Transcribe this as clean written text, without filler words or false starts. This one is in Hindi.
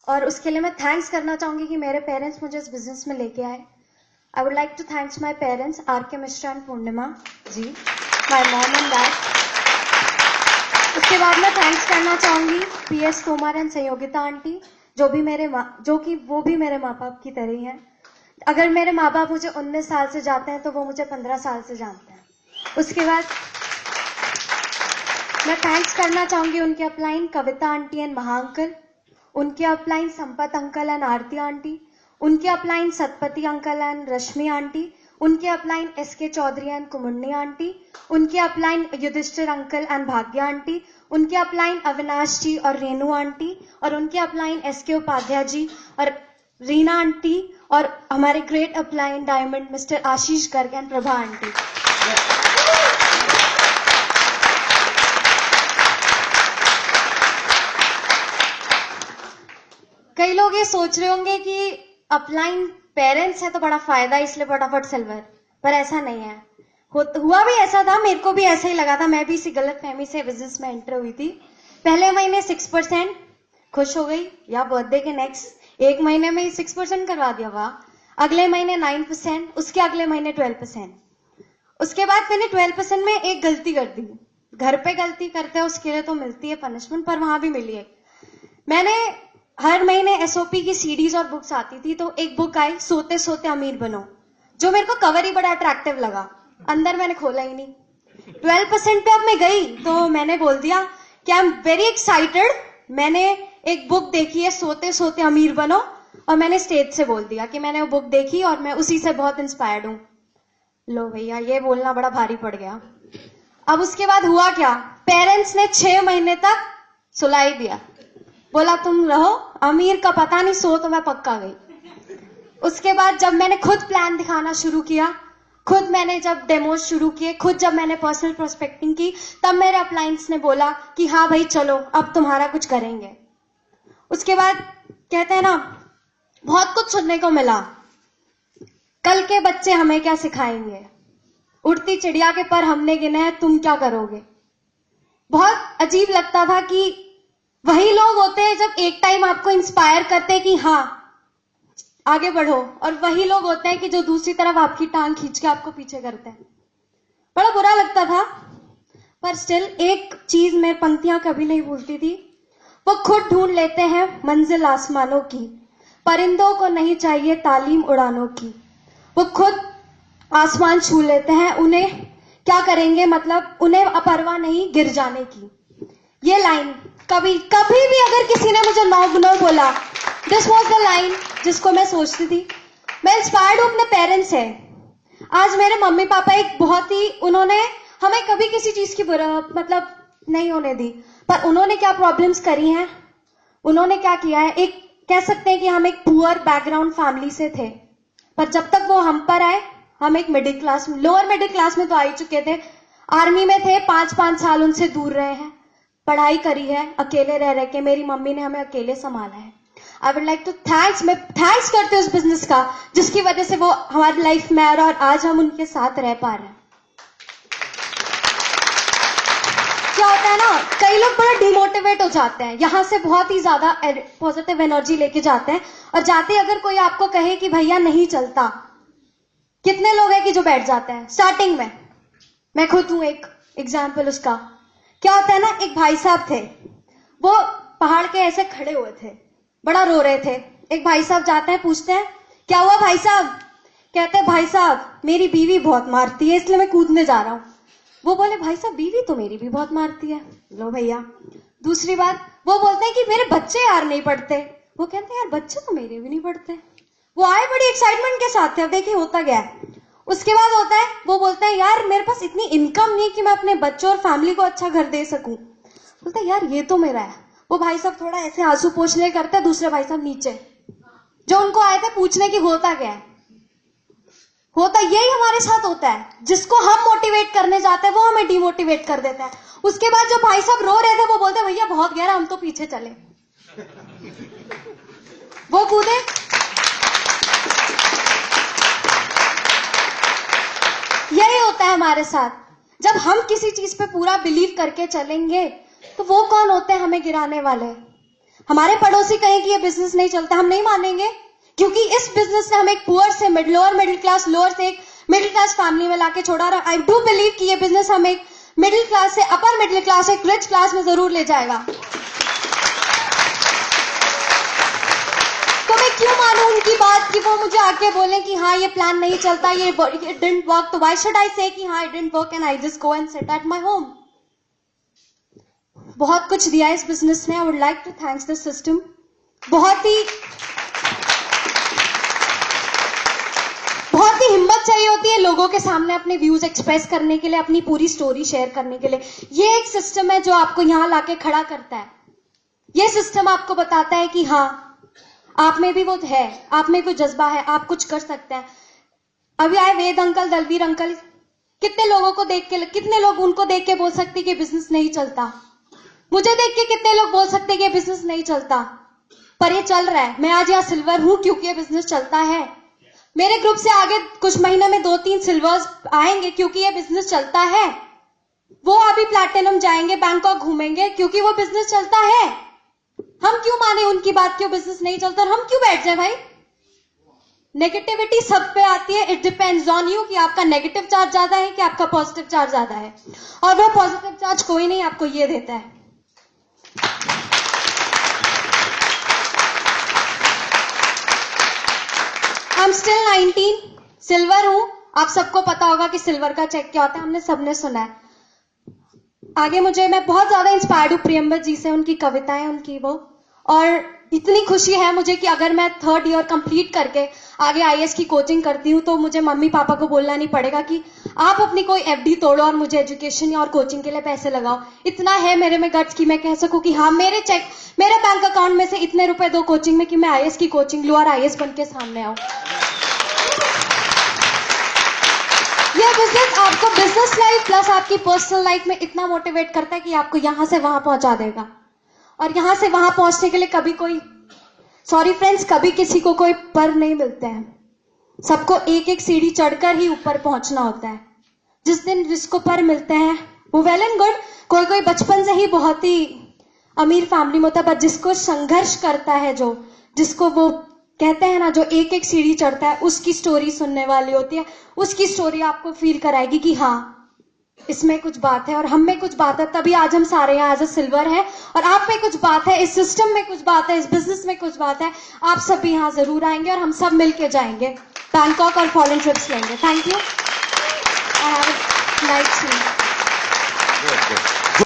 और उसके लिए मैं थैंक्स करना चाहूंगी कि मेरे पेरेंट्स मुझे इस बिजनेस में लेके आए। I would like to thanks my parents R K. Mishra and Purnima ji, my mom and dad. उसके बाद मैं थैंक्स करना चाहूंगी P S. Tomar and Sanyogita aunty, जो कि वो भी मेरे माँ बाप की तरह ही हैं। अगर मेरे माँ बाप मुझे 19 साल से जानते हैं तो वो मुझे 15 साल से जानते हैं। उसके बाद मैं थैंक्स करना चाहूंगी उनके upline Kavita aunty and Maha uncle, उनके upline Sampat uncle and Aarti aunty, उनके upline Satpati uncle and Rashmi aunty, उनके upline S K. Chaudhary and Kumunni aunty, उनके upline Yudhishthir uncle and Bhagya aunty, उनके अपलाइन अविनाश जी और रेणु आंटी, और उनके अपलाइन एस.के. उपाध्याय जी और रीना आंटी, और हमारे great upline diamond mister Ashish Garg and Prabha aunty. कई लोग ये सोच रहे होंगे कि अपलाइन पेरेंट्स है तो बड़ा फायदा इसलिए फटाफट सिल्वर, पर ऐसा नहीं है। हुआ भी ऐसा था, मेरे को भी ऐसा ही लगा था, मैं भी इसी गलत फहमी से बिजनेस में एंटर हुई थी। पहले महीने 6% खुश हो गई, या बर्थडे के नेक्स्ट 1 महीने में ही 6% करवा दिया, वाह। अगले महीने 9%, उसके अगले महीने 12%। उसके बाद मैंने 12% में एक गलती कर दी। घर पे गलती करते हैं उसके लिए तो मिलती है पनिशमेंट, पर वहां भी मिली है। मैंने हर महीने एसओपी की सीडीज और बुक्स आती थी, तो एक बुक आई सोते सोते अमीर बनो, जो मेरे को कवर ही बड़ा अट्रैक्टिव लगा। अंदर मैंने खोला ही नहीं। 12% पे अब मैं गई तो मैंने बोल दिया कि आई एम वेरी एक्साइटेड, मैंने एक बुक देखी है सोते सोते अमीर बनो, और मैंने स्टेज से बोल दिया कि मैंने वो बुक देखी और मैं उसी से बहुत इंस्पायर्ड हूं। लो भैया, ये बोलना बड़ा भारी पड़ गया। अब उसके बाद हुआ क्या, पेरेंट्स ने 6 महीने तक सुलाई दिया, बोला तुम रहो, अमीर का पता नहीं, सो तो मैं पक्का गई। उसके बाद जब मैंने खुद प्लान दिखाना शुरू किया, खुद मैंने जब डेमोज शुरू किए, खुद जब मैंने पर्सनल प्रोस्पेक्टिंग की, तब मेरे अपलाइंस ने बोला कि हाँ भाई चलो अब तुम्हारा कुछ करेंगे। उसके बाद कहते हैं ना, बहुत कुछ सुनने को मिला। कल के बच्चे हमें क्या सिखाएंगे, उड़ती चिड़िया के पर हमने गिने हैं, तुम क्या करोगे। बहुत अजीब लगता था कि वही लोग होते हैं जब एक टाइम आपको इंस्पायर करते हैं कि हाँ आगे बढ़ो, और वही लोग होते हैं कि जो दूसरी तरफ आपकी टांग खींच के आपको पीछे करते हैं। बड़ा बुरा लगता था, पर स्टिल एक चीज मैं पंक्तियां कभी नहीं भूलती थी, वो खुद ढूंढ लेते हैं मंजिल आसमानों की, परिंदों को नहीं चाहिए तालीम उड़ानों की। वो खुद आसमान छू लेते हैं, उन्हें क्या करेंगे, मतलब उन्हें अपरवाह नहीं गिर जाने की। ये लाइन कभी भी अगर किसी ने मुझे नो बोला, दिस वॉज द लाइन जिसको मैं सोचती थी। मैं इंस्पायर्ड हूं अपने पेरेंट्स से। आज मेरे मम्मी पापा एक बहुत ही, उन्होंने हमें कभी किसी चीज की मतलब नहीं होने दी, पर उन्होंने क्या प्रॉब्लम्स करी हैं, उन्होंने क्या किया है। एक कह सकते हैं कि हम एक पुअर बैकग्राउंड फैमिली से थे, पर जब तक वो हम पर आए, हम एक middle class, lower middle class में तो आ ही चुके थे। आर्मी में थे, 5-5 साल उनसे दूर रहे हैं, पढ़ाई करी है अकेले रह के, मेरी मम्मी ने हमें अकेले संभाला है। आई वुड लाइक टू मैं थैंक्स करती हूँ उस बिजनेस का, जिसकी वजह से वो हमारी लाइफ में आया और आज हम उनके साथ रह पा रहे हैं। क्या होता है ना, कई लोग बड़ा डिमोटिवेट हो जाते हैं, यहां से बहुत ही ज्यादा पॉजिटिव एनर्जी लेके जाते हैं, और जाते अगर कोई आपको कहे कि भैया नहीं चलता, कितने लोग हैं कि जो बैठ जाते हैं स्टार्टिंग में। मैं खुद हूं एक एग्जाम्पल उसका। क्या होता है ना, एक भाई साहब थे, वो पहाड़ के ऐसे खड़े हुए थे, बड़ा रो रहे थे। एक भाई साहब जाते हैं, पूछते हैं क्या हुआ भाई साहब, कहते हैं भाई साहब मेरी बीवी बहुत मारती है इसलिए मैं कूदने जा रहा हूं। वो बोले भाई साहब बीवी तो मेरी भी बहुत मारती है। लो भैया। दूसरी बात, वो बोलते हैं कि मेरे बच्चे यार नहीं पढ़ते। वो कहते हैं यार बच्चे तो मेरे भी नहीं पढ़ते। वो आए बड़ी एक्साइटमेंट के साथ थे, अब देखिए होता क्या है। उसके बाद होता है, वो बोलते हैं यार मेरे पास इतनी इनकम नहीं कि मैं अपने बच्चों और फैमिली को अच्छा घर दे सकूं। बोलते हैं यार ये तो मेरा है। वो भाई साहब थोड़ा ऐसे आंसू पोंछने करते, दूसरे भाई साहब नीचे, जो उनको आए थे पूछने की होता क्या है। होता यही हमारे साथ होता है, जिसको हम मोटिवेट करने जाते हैं वो हमें डिमोटिवेट कर देता है। उसके बाद जो भाई साहब रो रहे थे वो बोलते भैया बहुत गहरा, हम तो पीछे चले। वो कूदे। यही होता है हमारे साथ। जब हम किसी चीज पे पूरा बिलीव करके चलेंगे तो वो कौन होते हैं हमें गिराने वाले। हमारे पड़ोसी कहें कि ये बिजनेस नहीं चलता, हम नहीं मानेंगे, क्योंकि इस बिजनेस ने हमें एक पुअर से लोअर मिडिल क्लास, लोअर से एक मिडिल क्लास फैमिली में लाके छोड़ा। और आई डू बिलीव कि ये बिजनेस हमें एक मिडिल क्लास से अपर मिडिल क्लास, एक रिच क्लास में जरूर ले जाएगा। तो मैं क्यों मानूं उनकी बात कि वो मुझे आके बोलें कि हाँ ये प्लान नहीं चलता, ये इट डिडंट वर्क, तो व्हाई शुड आई से कि हाँ it didn't work and I just go and sit at my home. बहुत कुछ दिया इस बिजनेस ने, I would like to thanks this system. बहुत ही हिम्मत चाहिए होती है लोगों के सामने अपने व्यूज एक्सप्रेस करने के लिए, अपनी पूरी स्टोरी शेयर करने के लिए। ये एक सिस्टम है जो आपको यहां लाके खड़ा करता है। ये सिस्टम आपको बताता है कि हाँ आप में भी वो है, आप में कोई जज्बा है, आप कुछ कर सकते हैं। अभी आए वेद अंकल, दलवीर अंकल, कितने लोगों को देख के, कितने लोग उनको देख के बोल सकते कि बिजनेस नहीं चलता। मुझे देख के कितने लोग बोल सकते कि बिजनेस नहीं चलता, पर ये चल रहा है। मैं आज यहाँ सिल्वर हूं क्योंकि ये बिजनेस चलता है। मेरे ग्रुप से आगे कुछ महीने में 2-3 सिल्वर्स आएंगे क्योंकि ये बिजनेस चलता है। वो अभी प्लैटिनम जाएंगे, बैंकॉक घूमेंगे क्योंकि वो बिजनेस चलता है। हम क्यों माने उनकी बात, क्यों बिजनेस नहीं चलता, और हम क्यों बैठ जाए भाई। नेगेटिविटी सब पे आती है, इट डिपेंड्स ऑन यू कि आपका नेगेटिव चार्ज ज्यादा है कि आपका पॉजिटिव चार्ज ज्यादा है। और वो पॉजिटिव चार्ज कोई नहीं आपको ये देता है। I'm still 19, सिल्वर हूं। आप सबको पता होगा कि सिल्वर का चेक क्या होता है, हमने सबने सुना है। आगे मैं बहुत ज्यादा इंस्पायर्ड हूं प्रियंबल जी से, उनकी कविताएं, उनकी वो, और इतनी खुशी है मुझे कि अगर मैं 3rd ईयर कंप्लीट करके आगे IAS की कोचिंग करती हूँ तो मुझे मम्मी पापा को बोलना नहीं पड़ेगा कि आप अपनी कोई FD तोड़ो और मुझे एजुकेशन और कोचिंग के लिए पैसे लगाओ। इतना है मेरे में गट्स कि मैं कह सकूं कि हाँ मेरे बैंक अकाउंट में से इतने रुपए दो कोचिंग में कि मैं IAS की कोचिंग लूं और IAS बन के सामने आऊं। यह बिजनेस आपको बिजनेस लाइफ प्लस आपकी पर्सनल लाइफ में इतना मोटिवेट करता है कि आपको यहां से वहां पहुंचा देगा। और यहां से वहां पहुंचने के लिए कभी कोई, सॉरी फ्रेंड्स, कभी किसी को कोई पर नहीं मिलते हैं। सबको एक एक सीढ़ी चढ़कर ही ऊपर पहुंचना होता है। जिस दिन जिसको पर मिलते हैं वो वेल एंड गुड, कोई कोई बचपन से ही बहुत ही अमीर फैमिली में होता है, पर जिसको संघर्ष करता है, जिसको वो कहते हैं ना, जो एक एक सीढ़ी चढ़ता है, उसकी स्टोरी सुनने वाली होती है। उसकी स्टोरी आपको फील कराएगी कि हाँ इसमें कुछ बात है और हम में कुछ बात है, तभी आज हम सारे यहाँ एज अ सिल्वर है। और आप में कुछ बात है, इस सिस्टम में कुछ बात है, इस बिजनेस में कुछ बात है। आप सब भी यहाँ जरूर आएंगे और हम सब मिलके जाएंगे बैंकॉक और फॉरेन ट्रिप्स लेंगे। Thank you. I have a nice day.